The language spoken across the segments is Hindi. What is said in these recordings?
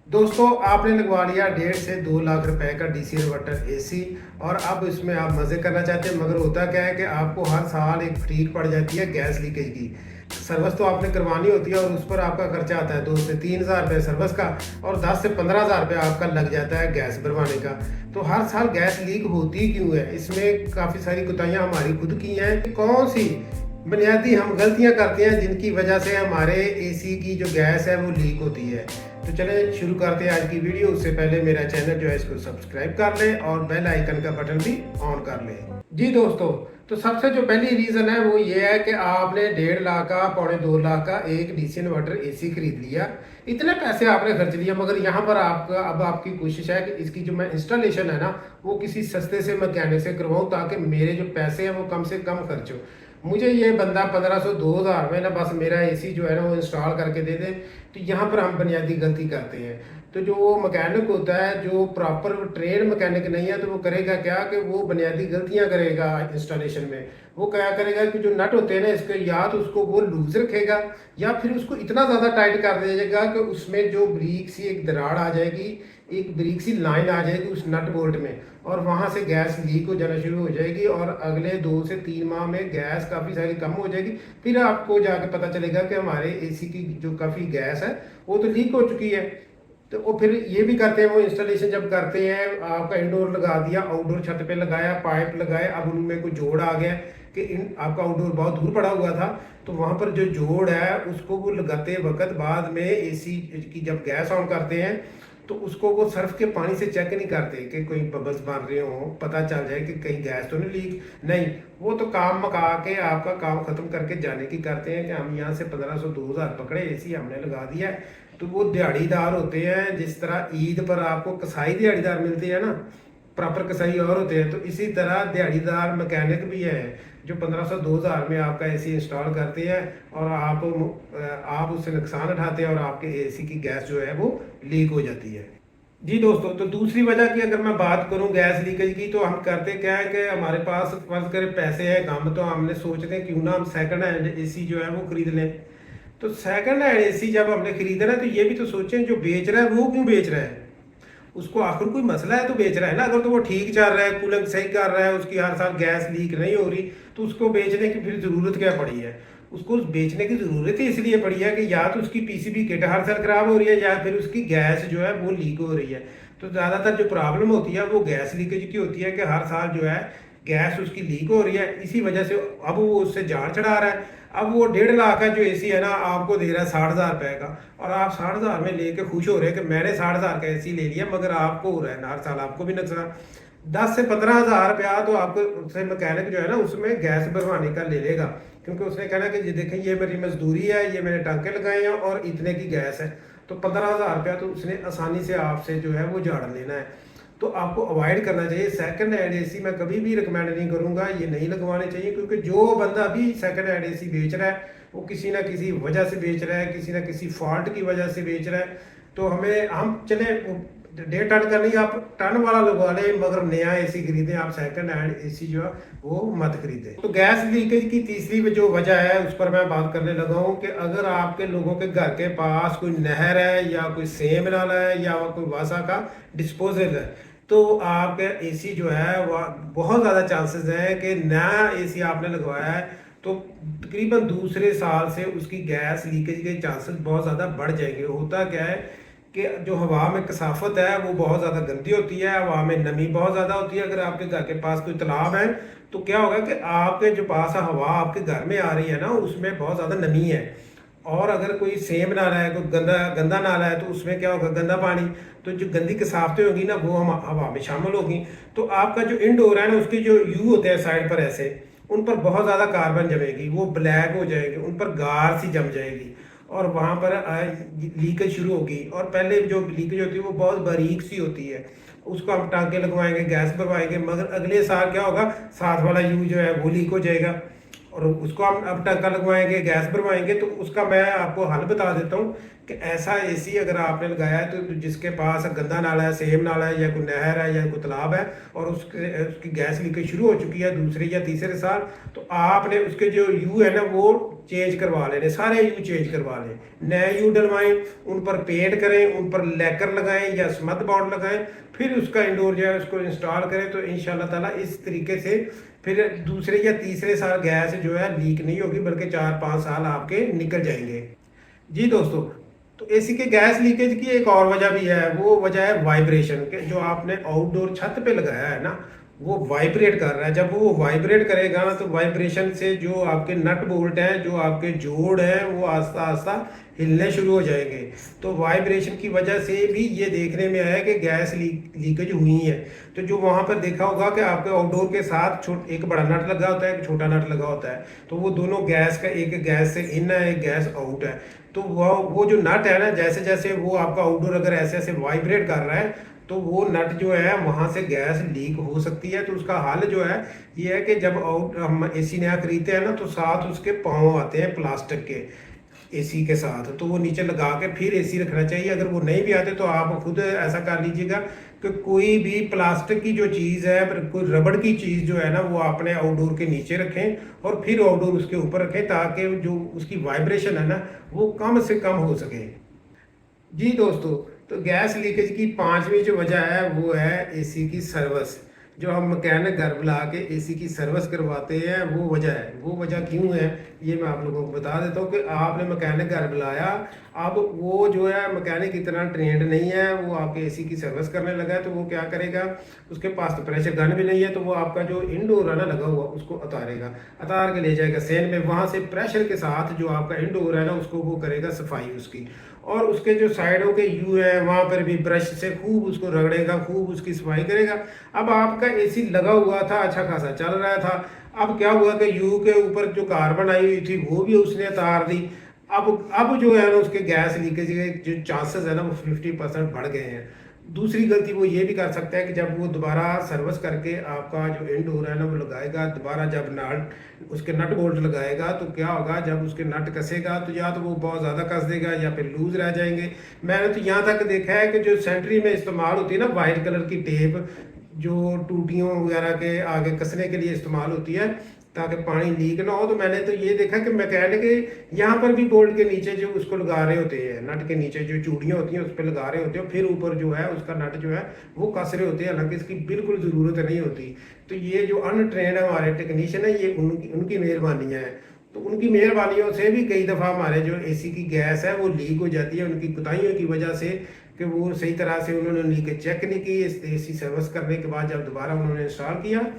दोस्तों आपने लगवा लिया 1.5 से 2 लाख रुपए का डीसी इन्वर्टर एसी और अब इसमें आप मज़े करना चाहते हैं, मगर होता क्या है कि आपको हर साल एक फ्रीक पड़ जाती है गैस लीकेज की। सर्विस तो आपने करवानी होती है और उस पर आपका खर्चा आता है 2 से 3 हज़ार रुपये सर्विस का और 10 से 15 हज़ार रुपये आपका लग जाता है गैस भरवाने का। तो हर साल गैस लीक होती क्यों है? इसमें काफ़ी सारी कोताहियाँ हमारी खुद की हैं। कौन सी बुनियादी हम गलतियां करते हैं जिनकी वजह से हमारे एसी की जो गैस है वो लीक होती है? तो चलें शुरू करते हैं आज की वीडियो। उससे पहले मेरा चैनल जो है इसको सब्सक्राइब कर लें और बेल आइकन का बटन भी ऑन कर लें। जी दोस्तों, तो सबसे जो पहली रीज़न है वो ये है कि आपने 1.5 लाख का 1.25 2 लाख का एक डीसी इन्वर्टर एसी खरीद लिया। इतने पैसे आपने खर्च लिया, मगर यहाँ पर आपका अब आपकी कोशिश है कि इसकी जो मैं इंस्टॉलेशन है ना वो किसी सस्ते से मैकेनिक से करवाऊँ ताकि मेरे जो पैसे हैं वो कम से कम खर्च हो। मुझे ये बंदा 1500 2000 में ना बस मेरा एसी जो है ना वो इंस्टॉल करके दे दे। तो यहाँ पर हम बुनियादी गलती करते हैं। तो जो वो मैकेनिक होता है जो प्रॉपर ट्रेन मैकेनिक नहीं है, तो वो करेगा क्या कि वो बुनियादी गलतियाँ करेगा इंस्टॉलेशन में। वो क्या करेगा कि जो नट होते हैं ना इसके, या तो उसको वो लूज रखेगा या फिर उसको इतना ज़्यादा टाइट कर देगा कि उसमें जो ब्रीक सी एक दरार आ जाएगी, एक ब्रीक सी लाइन आ जाएगी उस नट बोल्ट में, और वहाँ से गैस लीक हो जाना शुरू हो जाएगी और अगले 2 से 3 माह में गैस काफ़ी सारी कम हो जाएगी। फिर आपको जाके पता चलेगा कि हमारे एसी की जो काफ़ी गैस है वो तो लीक हो चुकी है। तो वो फिर ये भी करते हैं, वो इंस्टॉलेशन जब करते हैं आपका इंडोर लगा दिया, आउटडोर छत पे लगाया, पाइप लगाए, अब उनमें कोई जोड़ आ गया कि आपका आउटडोर बहुत दूर पड़ा हुआ था, तो वहाँ पर जो जोड़ है उसको वो लगाते वक्त बाद में एसी की जब गैस ऑन करते हैं तो उसको वो सर्फ के पानी से चेक नहीं करते कि कोई बबल्स बन रहे हो, पता चल जाए कि कहीं गैस तो नहीं लीक। नहीं, वो तो काम मका के आपका काम खत्म करके जाने की करते हैं कि हम यहाँ से 1500 2000 पकड़े, एसी हमने लगा दिया है। तो वो दिहाड़ीदार होते हैं, जिस तरह ईद पर आपको कसाई दिहाड़ीदार मिलते हैं ना, प्रॉपर कसाई और होते हैं, तो इसी तरह दिहाड़ीदार मैकेनिक भी है जो 1500 2000 में आपका एसी इंस्टॉल करते हैं और आप उससे नुकसान उठाते हैं और आपके एसी की गैस जो है वो लीक हो जाती है। जी दोस्तों, तो दूसरी वजह की अगर मैं बात करूं गैस लीकेज की, तो हम करते क्या है कि हमारे पास फर्ज करें पैसे हैं कम, तो हमने सोचते हैं क्यों ना हम सेकंड हैंड एसी जो है वो खरीद लें। तो सेकंड हैंड एसी जब हमने खरीदा ना, तो ये भी तो सोचें जो बेच रहा है वो क्यों बेच रहा है? उसको आखिर कोई मसला है तो बेच रहा है ना। अगर तो वो ठीक चल रहा है, कूलिंग सही कर रहा है, उसकी हर साल गैस लीक नहीं हो रही, तो उसको बेचने की फिर ज़रूरत क्या पड़ी है? उसको बेचने की ज़रूरत ही इसलिए पड़ी है कि या तो उसकी पीसीबी किट हर साल ख़राब हो रही है या फिर उसकी गैस जो है वो लीक हो रही है। तो ज़्यादातर जो प्रॉब्लम होती है वो गैस लीकेज की होती है कि हर साल जो है गैस उसकी लीक हो रही है। इसी वजह से अब वो उससे जान चढ़ा रहा है। अब वो 1.5 लाख का जो एसी है ना आपको दे रहा है 60,000 रुपए का, और आप 60,000 में लेके खुश हो रहे हैं कि मैंने 60,000 का एसी ले लिया, मगर आपको हो रहा है ना हर साल आपको भी नुकसान। 10 से 15 हज़ार रुपया तो आपको उससे मैकेनिक जो है ना उसमें गैस भरवाने का ले लेगा, क्योंकि उसने कहना कि ये देखें ये मेरी मजदूरी है, ये मैंने टांके लगाए हैं और इतने की गैस है। तो 15,000 रुपया तो उसने आसानी से आपसे जो है वो झाड़ लेना है। तो आपको अवॉइड करना चाहिए। सेकंड हैंड एसी मैं कभी भी रिकमेंड नहीं करूंगा, ये नहीं लगवाने चाहिए, क्योंकि जो बंदा भी सेकंड हैंड एसी बेच रहा है वो किसी ना किसी वजह से बेच रहा है, किसी ना किसी फॉल्ट की वजह से बेच रहा है। तो हम चले 1.5 टन का नहीं, आप टन वाला लगवा लें, मगर नया एसी खरीदें। आप सेकंड हैंड एसी जो है वो मत खरीदें। तो गैस लीकेज की तीसरी जो वजह है उस पर मैं बात करने लगा हूँ कि अगर आपके लोगों के घर के पास कोई नहर है या कोई सेम नाला है या कोई वासा का डिस्पोजल है, तो आपका एसी जो है वह बहुत ज़्यादा चांसेस हैं कि नया एसी आपने लगवाया है तो तकरीबन दूसरे साल से उसकी गैस लीकेज के चांसेस बहुत ज़्यादा बढ़ जाएंगे। होता क्या है कि जो हवा में कसाफत है वो बहुत ज़्यादा गंदी होती है, हवा में नमी बहुत ज़्यादा होती है। अगर आपके घर के पास कोई तालाब है तो क्या होगा कि आपके जो पास हवा आपके घर में आ रही है ना उसमें बहुत ज़्यादा नमी है, और अगर कोई सेम नाला है, कोई गंदा गंदा नाला है, तो उसमें क्या होगा गंदा पानी, तो जो गंदी कसावटें होगी ना वो हम हवा में शामिल होगी। तो आपका जो इंडोर है ना उसके जो यू होते हैं साइड पर ऐसे, उन पर बहुत ज़्यादा कार्बन जमेगी, वो ब्लैक हो जाएगी, उन पर गार सी जम जाएगी और वहाँ पर लीकेज शुरू होगी। और पहले जो लीकेज होती है वो बहुत बारीक सी होती है, उसको हम टांके लगवाएंगे, गैस भरवाएंगे, मगर अगले साल क्या होगा साथ वाला यू जो है वो लीक हो जाएगा और उसको हम अब टांका लगवाएंगे, गैस भरवाएंगे। तो उसका मैं आपको हल बता देता हूँ कि ऐसा एसी अगर आपने लगाया है तो जिसके पास गंदा नाला है, सेम नाला है या कोई नहर है या कोई तालाब है और उसकी गैस लीकेज शुरू हो चुकी है दूसरे या तीसरे साल, तो आपने उसके जो यू है ना वो चेंज करवा लेने, सारे यू चेंज करवा लें, नए यू डलवाएं, उन पर पेंट करें, उन पर लैकर लगाएं या स्मथ बॉन्ड लगाएं, फिर उसका इंडोर जो है उसको इंस्टॉल करें। तो इंशाल्लाह ताला इस तरीके से फिर दूसरे या तीसरे साल गैस जो है लीक नहीं होगी, बल्कि 4-5 साल आपके निकल जाएंगे। जी दोस्तों, तो एसी के गैस लीकेज की एक और वजह भी है, वो वजह है वाइब्रेशन के। जो आपने आउटडोर छत पे लगाया है ना, वो वाइब्रेट कर रहा है। जब वो वाइब्रेट करेगा ना, तो वाइब्रेशन से जो आपके नट बोल्ट हैं, जो आपके जोड़ हैं, वो आस्ता आस्ता हिलने शुरू हो जाएंगे। तो वाइब्रेशन की वजह से भी ये देखने में आया कि गैस लीकेज हुई है। तो जो वहाँ पर देखा होगा कि आपके आउटडोर के साथ एक बड़ा नट लगा होता है, एक छोटा नट लगा होता है, तो वो दोनों गैस का, एक गैस से इन है, एक गैस आउट है। तो वो जो नट है ना, जैसे जैसे वो आपका आउटडोर अगर ऐसे ऐसे वाइब्रेट कर रहा है, तो वो नट जो है वहाँ से गैस लीक हो सकती है। तो उसका हल जो है ये है कि जब हम एसी नया खरीदते हैं ना, तो साथ उसके पाँव आते हैं प्लास्टिक के एसी के साथ, तो वो नीचे लगा के फिर एसी रखना चाहिए। अगर वो नहीं भी आते तो आप खुद ऐसा कर लीजिएगा कि कोई भी प्लास्टिक की जो चीज़ है, कोई रबड़ की चीज़ जो है ना, वो अपने आउटडोर के नीचे रखें और फिर आउटडोर उसके ऊपर रखें, ताकि जो उसकी वाइब्रेशन है ना, वो कम से कम हो सके। जी दोस्तों, तो गैस लीकेज की पांचवी जो वजह है वो है एसी की सर्विस। जो हम मैकेनिक घर बुला के एसी की सर्विस करवाते हैं, वो वजह है। वो वजह क्यों है ये मैं आप लोगों को बता देता हूँ कि आपने मैकेनिक घर बुलाया, अब वो जो है मैकेनिक इतना ट्रेंड नहीं है, वो आपके एसी की सर्विस करने लगा है। तो वो क्या करेगा, उसके पास तो प्रेशर गन भी नहीं है, तो वो आपका जो इंडोर है ना लगा हुआ, उसको उतारेगा, उतार के ले जाएगा सेन में। वहाँ से प्रेशर के साथ जो आपका इंडोर है ना, उसको वो करेगा सफाई उसकी, और उसके जो साइडों के यू है वहाँ पर भी ब्रश से खूब उसको रगड़ेगा, खूब उसकी सफाई करेगा। अब आपका एसी लगा हुआ था, अच्छा खासा चल रहा था, अब क्या हुआ कि यू के ऊपर जो कार्बन आई हुई थी वो भी उसने उतार दी। अब जो है ना, उसके गैस लीकेज के जो चांसेस है ना, वो 50% बढ़ गए हैं। दूसरी गलती वो ये भी कर सकता है कि जब वो दोबारा सर्विस करके आपका जो इंडोर है ना वो लगाएगा, दोबारा जब नट उसके नट बोल्ट लगाएगा, तो क्या होगा, जब उसके नट कसेगा तो या तो वो बहुत ज़्यादा कस देगा या फिर लूज रह जाएंगे। मैंने तो यहाँ तक देखा है कि जो सेंट्री में इस्तेमाल होती है ना, वाइट कलर की टेप, जो टूटियों वगैरह के आगे कसने के लिए इस्तेमाल होती है ताकि पानी लीक ना हो, तो मैंने तो ये देखा कि मैकेनिक यहाँ पर भी बोल्ट के नीचे जो उसको लगा रहे होते हैं, नट के नीचे जो चूड़ियाँ होती हैं उस पर लगा रहे होते हैं, फिर ऊपर जो है उसका नट जो है वो कस रहे होते हैं, हालांकि इसकी बिल्कुल ज़रूरत नहीं होती। तो ये जो अनट्रेंड है हमारे टेक्नीशियन है, ये उनकी मेहरबानियाँ हैं। तो उनकी मेहरबानियों से भी कई दफ़ा हमारे जो एसी की गैस है वो लीक हो जाती है, उनकी कोताहियों की वजह से, कि वो सही तरह से उन्होंने लीकेज चेक नहीं की। एसी सर्विस करने के बाद जब दोबारा उन्होंने इंस्टॉल किया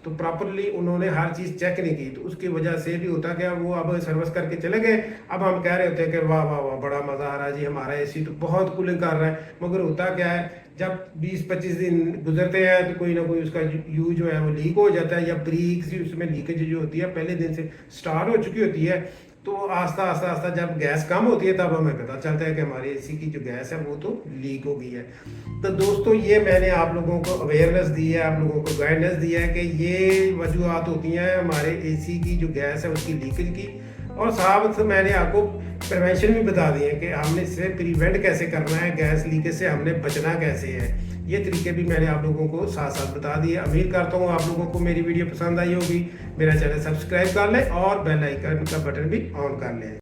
तो प्रॉपरली उन्होंने हर चीज़ चेक नहीं की, तो उसकी वजह से भी होता क्या, वो अब सर्विस करके चले गए। अब हम कह रहे होते हैं कि वाह वाह वाह बड़ा मज़ा आ रहा है जी, हमारा एसी तो बहुत कूलिंग कर रहा है। मगर होता क्या है, जब 20-25 दिन गुजरते हैं तो कोई ना कोई उसका यू जो है वो लीक हो जाता है, या ब्रीक सी उसमें लीकेज जो होती है पहले दिन से स्टार्ट हो चुकी होती है। तो आस्ता आस्ता आस्ता जब गैस कम होती है तब हमें पता चलता है कि हमारी एसी की जो गैस है वो तो लीक हो गई है। तो दोस्तों, ये मैंने आप लोगों को अवेयरनेस दी है, आप लोगों को गाइडेंस दिया है कि ये वजूहत होती हैं हमारे एसी की जो गैस है उसकी लीकेज की। और साथ मैंने आपको प्रिवेंशन भी बता दिए हैं कि हमने इससे प्रिवेंट कैसे करना है, गैस लीकेज से हमने बचना कैसे है। ये तरीके भी मैंने आप लोगों को साथ साथ बता दिए। उम्मीद करता हूँ आप लोगों को मेरी वीडियो पसंद आई होगी। मेरा चैनल सब्सक्राइब कर लें और बेल आइकन का बटन भी ऑन कर लें।